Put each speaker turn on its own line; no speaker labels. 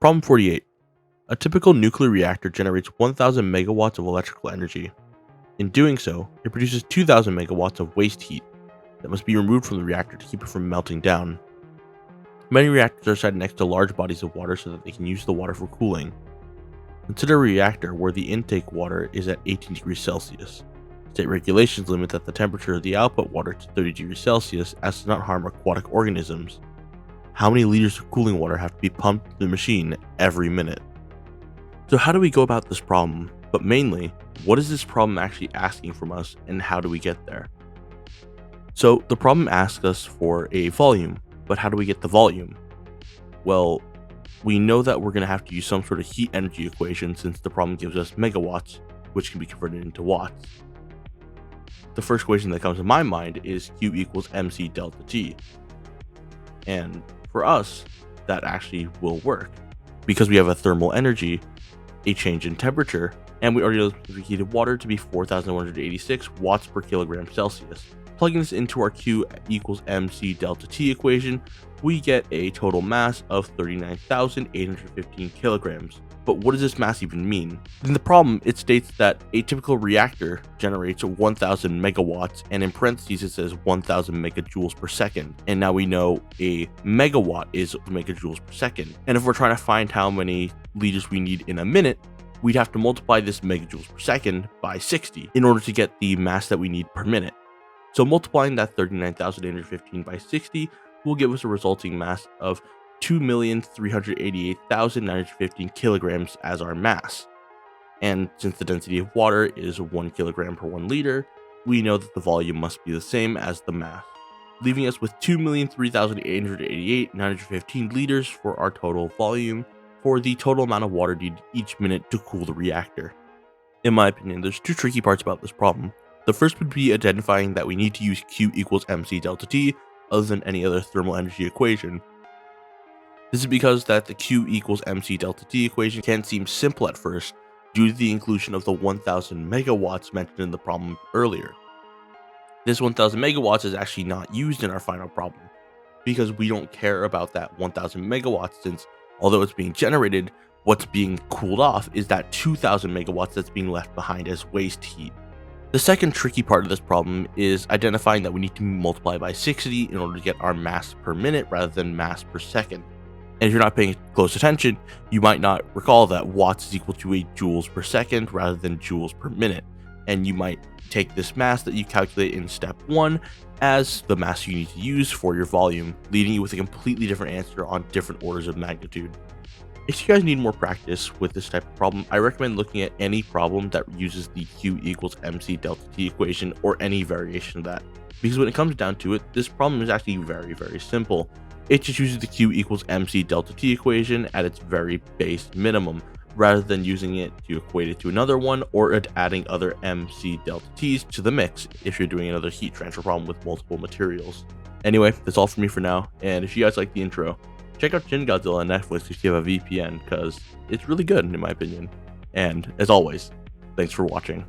Problem 48. A typical nuclear reactor generates 1000 megawatts of electrical energy. In doing so, it produces 2000 megawatts of waste heat that must be removed from the reactor to keep it from melting down. Many reactors are sited next to large bodies of water so that they can use the water for cooling. Consider a reactor where the intake water is at 18 degrees Celsius. State regulations limit that the temperature of the output water to 30 degrees Celsius as to not harm aquatic organisms. How many liters of cooling water have to be pumped through the machine every minute? So how do we go about this problem? But mainly, what is this problem actually asking from us and how do we get there? So the problem asks us for a volume, but how do we get the volume? Well, we know that we're going to have to use some sort of heat energy equation since the problem gives us megawatts, which can be converted into watts. The first equation that comes to my mind is Q equals mc delta T. And for us, that actually will work because we have a thermal energy, a change in temperature, and we already know the heated water to be 4,186 watts per kilogram Celsius. Plugging this into our Q equals mc delta T equation, we get a total mass of 39,815 kilograms. But what does this mass even mean? In the problem, it states that a typical reactor generates 1000 megawatts, and in parentheses it says 1000 megajoules per second. And now we know a megawatt is megajoules per second. And if we're trying to find how many liters we need in a minute, we'd have to multiply this megajoules per second by 60 in order to get the mass that we need per minute. So multiplying that 39,815 by 60 will give us a resulting mass of 2,388,915 kilograms as our mass. And since the density of water is 1 kilogram per 1 liter, we know that the volume must be the same as the mass, leaving us with 2,003,888,915 liters for our total volume for the total amount of water needed each minute to cool the reactor. In my opinion, there's two tricky parts about this problem. The first would be identifying that we need to use Q equals mc delta T other than any other thermal energy equation. This is because that the Q equals mc delta T equation can seem simple at first due to the inclusion of the 1000 megawatts mentioned in the problem earlier. This 1000 megawatts is actually not used in our final problem because we don't care about that 1000 megawatts since although it's being generated, what's being cooled off is that 2000 megawatts that's being left behind as waste heat. The second tricky part of this problem is identifying that we need to multiply by 60 in order to get our mass per minute rather than mass per second. And if you're not paying close attention, you might not recall that watts is equal to a joules per second rather than joules per minute. And you might take this mass that you calculate in step 1 as the mass you need to use for your volume, leaving you with a completely different answer on different orders of magnitude. If you guys need more practice with this type of problem, I recommend looking at any problem that uses the Q equals mc delta T equation or any variation of that. Because when it comes down to it, this problem is actually very, very simple. It just uses the Q equals mc delta T equation at its very base minimum, rather than using it to equate it to another one or adding other mc delta T's to the mix if you're doing another heat transfer problem with multiple materials. Anyway, that's all for me for now, and if you guys like the intro, check out Shin Godzilla on Netflix if you have a VPN, because it's really good in my opinion. And as always, thanks for watching.